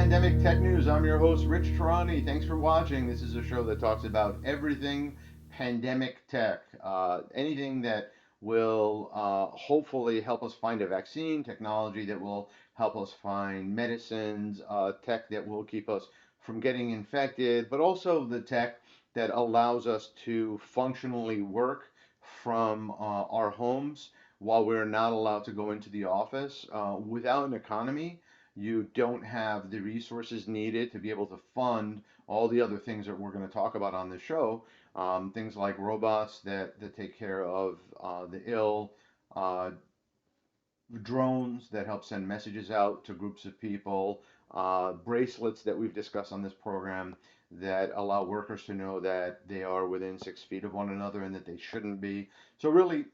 Pandemic Tech News. I'm your host, Rich Tehrani. Thanks for watching. This is a show that talks about everything pandemic tech, anything that will hopefully help us find a vaccine, technology that will help us find medicines, tech that will keep us from getting infected, but also the tech that allows us to functionally work from our homes while we're not allowed to go into the office. Without an economy, you don't have the resources needed to be able to fund all the other things that we're going to talk about on the show. Things like robots that take care of the ill, uh, drones that help send messages out to groups of people, bracelets that we've discussed on this program that allow workers to know that they are within 6 feet of one another and that they shouldn't be. So, really,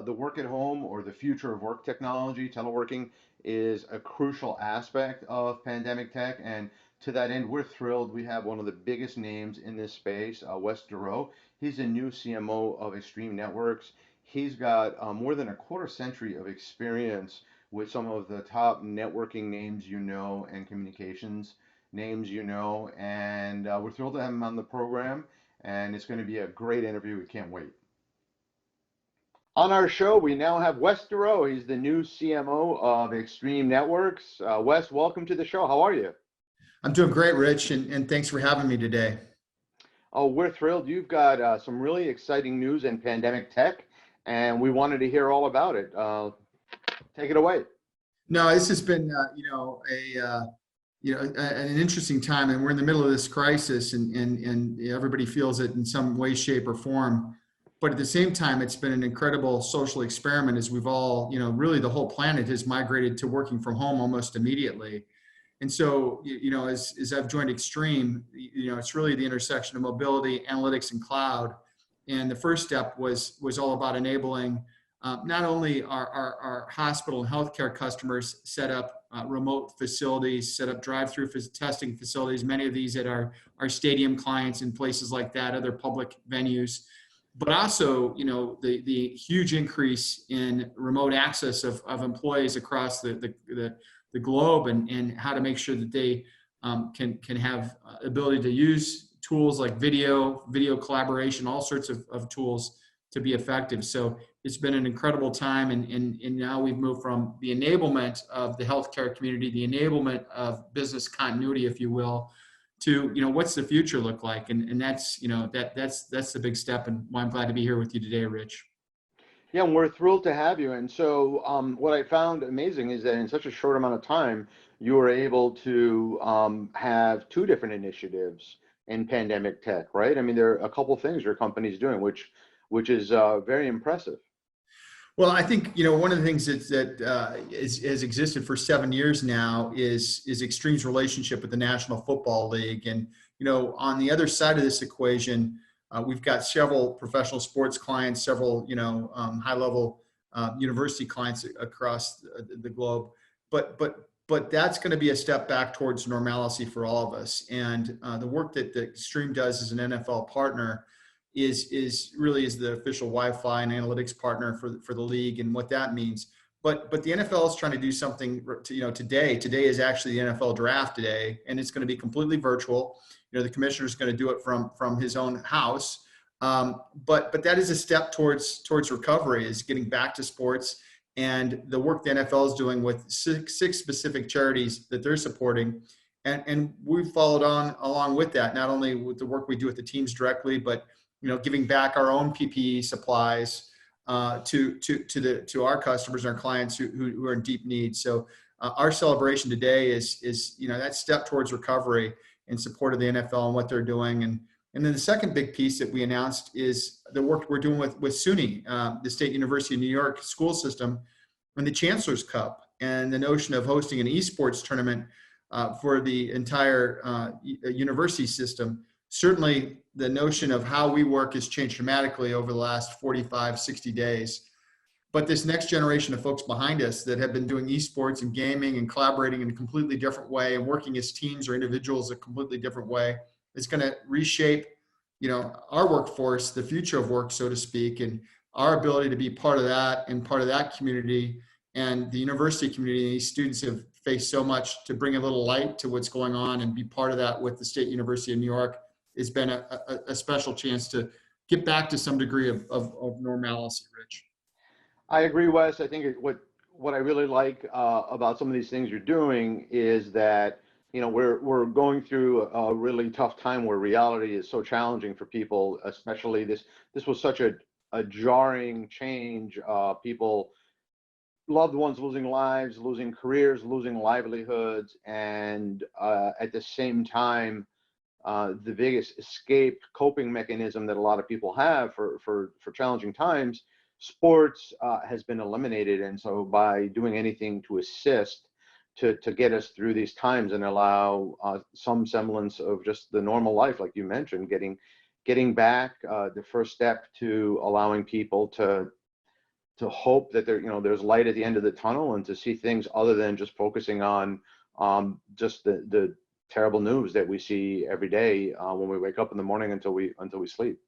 the work at home or the future of work technology, teleworking, is a crucial aspect of pandemic tech. And to that end, we're thrilled. We have one of the biggest names in this space, Wes Durow. He's the new CMO of Extreme Networks. He's got more than a quarter century of experience with some of the top networking names you know and communications names you know. And we're thrilled to have him on the program. And it's going to be a great interview. We can't wait. On our show, we now have Wes Durow. He's the new CMO of Extreme Networks. Wes, welcome to the show. How are you? I'm doing great, Rich, and thanks for having me today. Oh, we're thrilled. You've got some really exciting news in pandemic tech, and we wanted to hear all about it. Take it away. No, this has been, an interesting time, and we're in the middle of this crisis, and everybody feels it in some way, shape, or form. But at the same time, it's been an incredible social experiment as we've all, really the whole planet has migrated to working from home almost immediately. And so, as I've joined Extreme, it's really the intersection of mobility, analytics, and cloud. And the first step was all about enabling not only our hospital and healthcare customers set up remote facilities, set up drive-through testing facilities, many of these at our stadium clients and places like that, other public venues, but also, the huge increase in remote access of employees across the globe and how to make sure that they can have ability to use tools like video collaboration, all sorts of tools to be effective. So it's been an incredible time. And now we've moved from the enablement of the healthcare community, the enablement of business continuity, if you will, to, what's the future look like? And that's, that's the big step, and why I'm glad to be here with you today, Rich. Yeah, and we're thrilled to have you. And so, what I found amazing is that in such a short amount of time, you were able to have two different initiatives in pandemic tech, right? I mean, there are a couple things your company's doing, which is very impressive. Well, I think, one of the things that has existed for 7 years now is Extreme's relationship with the National Football League. And, on the other side of this equation, we've got several professional sports clients, several, high-level university clients across the globe. But that's going to be a step back towards normalcy for all of us. And the work that Extreme does as an NFL partner is really the official Wi-Fi and analytics partner for the league, and what that means. But the NFL is trying to do something today. Today is actually the NFL draft today, and it's going to be completely virtual. The commissioner is going to do it from his own house. But that is a step towards recovery, is getting back to sports, and the work the NFL is doing with six specific charities that they're supporting. And we've followed on along with that, not only with the work we do with the teams directly, but giving back our own PPE supplies to our customers and our clients who are in deep need. So our celebration today is that step towards recovery in support of the NFL and what they're doing. And then the second big piece that we announced is the work we're doing with SUNY, the State University of New York school system, and the Chancellor's Cup, and the notion of hosting an esports tournament for the entire university system. Certainly, the notion of how we work has changed dramatically over the last 45, 60 days. But this next generation of folks behind us that have been doing esports and gaming and collaborating in a completely different way and working as teams or individuals a completely different way is going to reshape, our workforce, the future of work, so to speak, and our ability to be part of that and part of that community. And the university community, these students have faced so much, to bring a little light to what's going on and be part of that with the State University of New York, has been a special chance to get back to some degree of normalcy, Rich. I agree, Wes. I think what I really like about some of these things you're doing is that we're going through a really tough time where reality is so challenging for people, especially this was such a jarring change. People, loved ones losing lives, losing careers, losing livelihoods, and at the same time, the biggest escape coping mechanism that a lot of people have for challenging times, sports, has been eliminated. And so by doing anything to assist to get us through these times and allow some semblance of just the normal life, like you mentioned, getting back, the first step to allowing people to hope that there's light at the end of the tunnel, and to see things other than just focusing on just the terrible news that we see every day when we wake up in the morning until we sleep.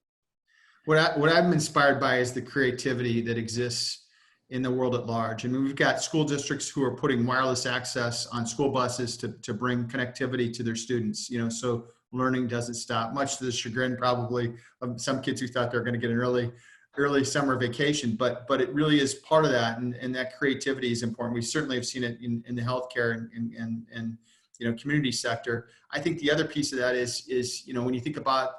What I'm inspired by is the creativity that exists in the world at large. I mean, we've got school districts who are putting wireless access on school buses to bring connectivity to their students, so learning doesn't stop, much to the chagrin probably of some kids who thought they were going to get an early summer vacation, but it really is part of that, and that creativity is important. We certainly have seen it in the healthcare and community sector. I think the other piece of that is when you think about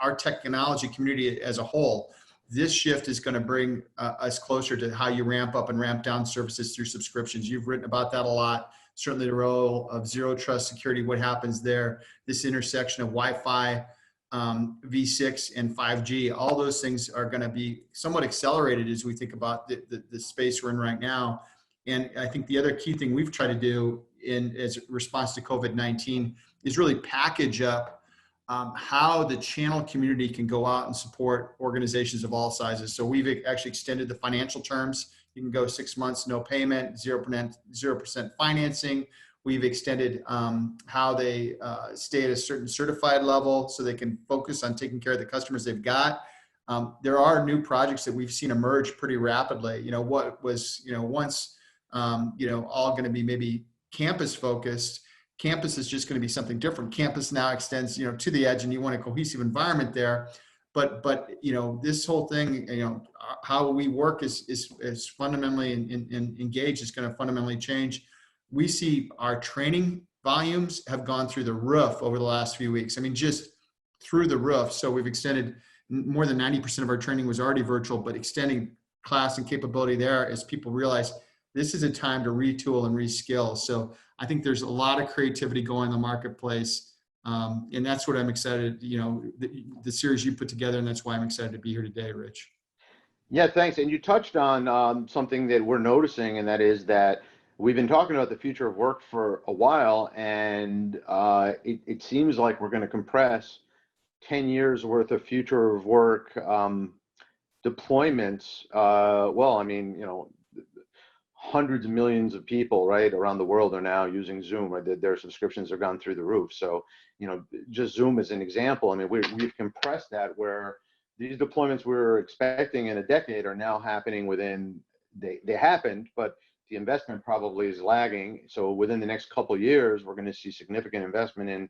our technology community as a whole, this shift is going to bring us closer to how you ramp up and ramp down services through subscriptions. You've written about that a lot. Certainly the role of zero trust security, what happens there, this intersection of Wi-Fi, V6 and 5G, all those things are going to be somewhat accelerated as we think about the space we're in right now. And I think the other key thing we've tried to do as a response to COVID-19 is really package up how the channel community can go out and support organizations of all sizes. So we've actually extended the financial terms. You can go 6 months, no payment, 0% financing. We've extended how they stay at a certain certified level so they can focus on taking care of the customers they've got. There are new projects that we've seen emerge pretty rapidly. What was once all going to be maybe campus focused. Campus is just going to be something different. Campus now extends to the edge, and you want a cohesive environment there. But this whole thing, how we work is fundamentally engaged. Is going to fundamentally change. We see our training volumes have gone through the roof over the last few weeks. I mean, just through the roof. So we've extended more than 90% of our training was already virtual, but extending class and capability there as people realize this is a time to retool and reskill. So I think there's a lot of creativity going in the marketplace. And that's what I'm excited, the series you put together, and that's why I'm excited to be here today, Rich. Yeah, thanks. And you touched on something that we're noticing, and that is that we've been talking about the future of work for a while, and it seems like we're going to compress 10 years worth of future of work deployments. Hundreds of millions of people right around the world are now using Zoom, right? Their subscriptions have gone through the roof. So, just Zoom as an example. I mean, we've compressed that, where these deployments we were expecting in a decade are now happening within, they happened, but the investment probably is lagging. So within the next couple of years, we're going to see significant investment in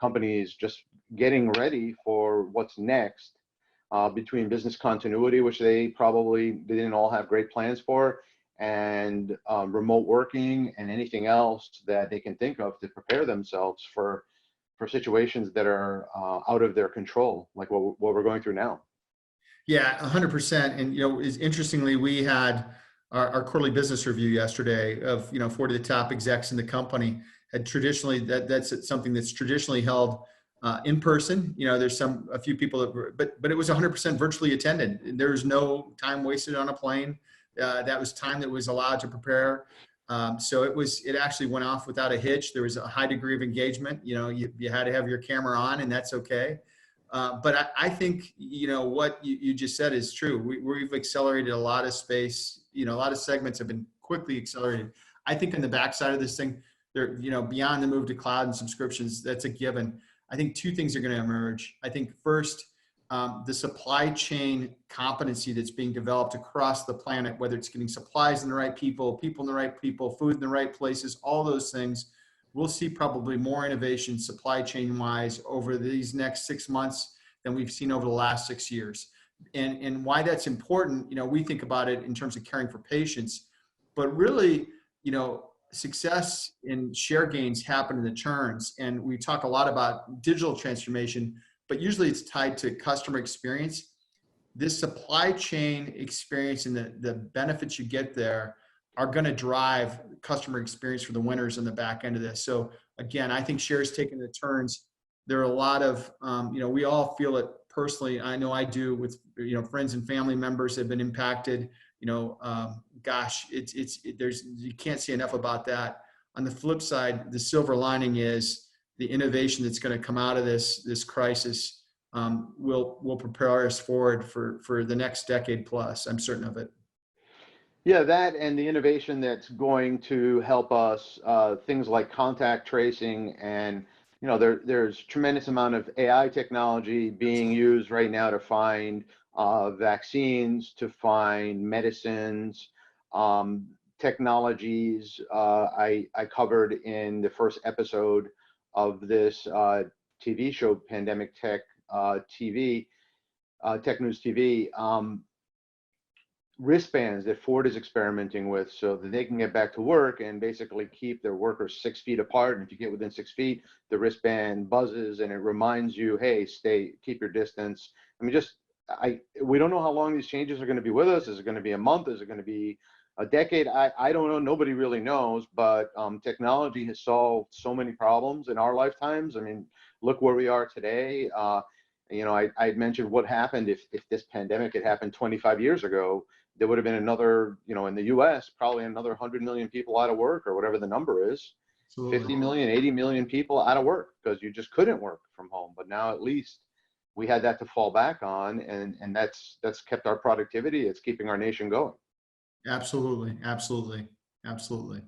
companies just getting ready for what's next, between business continuity, which they didn't all have great plans for, and remote working and anything else that they can think of to prepare themselves for situations that are out of their control, like what we're going through now. Yeah, 100%. And, interestingly, we had our quarterly business review yesterday of, 40 of the top execs in the company. Had traditionally, that's something that's traditionally held in person. There's a few people that were, but it was 100% virtually attended. There was no time wasted on a plane. That was time that was allowed to prepare. So it actually went off without a hitch. There was a high degree of engagement. You had to have your camera on, and that's okay. But I think, what you just said is true. We've accelerated a lot of space. A lot of segments have been quickly accelerated. I think on the backside of this thing, there, beyond the move to cloud and subscriptions, that's a given. I think two things are going to emerge. I think first, the supply chain competency that's being developed across the planet, whether it's getting supplies in the right people, people in the right people, food in the right places, all those things, we'll see probably more innovation supply chain wise over these next 6 months than we've seen over the last 6 years. And why that's important, we think about it in terms of caring for patients, but really, success and share gains happen in the turns. And we talk a lot about digital transformation, but usually it's tied to customer experience. This supply chain experience and the benefits you get there are going to drive customer experience for the winners in the back end of this. So again, I think shares taking the turns. There are a lot of, we all feel it personally. I know I do with, friends and family members have been impacted. Gosh, you can't say enough about that. On the flip side, the silver lining is the innovation that's going to come out of this crisis will prepare us forward for the next decade plus. I'm certain of it. Yeah, that and the innovation that's going to help us, things like contact tracing, and there's tremendous amount of AI technology being used right now to find vaccines, to find medicines, technologies. I covered in the first episode of this TV show, Pandemic Tech TV, Tech News TV. Wristbands that Ford is experimenting with so that they can get back to work and basically keep their workers 6 feet apart. And if you get within 6 feet, the wristband buzzes and it reminds you, hey, keep your distance. I mean, we don't know how long these changes are going to be with us. Is it going to be a month? Is it going to be a decade? I don't know. Nobody really knows, but technology has solved so many problems in our lifetimes. I mean, look where we are today. I mentioned what happened if this pandemic had happened 25 years ago. There would have been another, in the US, probably another 100 million people out of work, or whatever the number is. Absolutely. 50 million, 80 million people out of work because you just couldn't work from home. But now at least we had that to fall back on, and that's kept our productivity. It's keeping our nation going. Absolutely. Absolutely. Absolutely.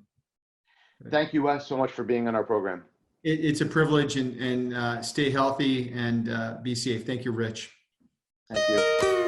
Thank you, Wes, so much for being on our program. It's a privilege, and stay healthy and be safe. Thank you, Rich. Thank you.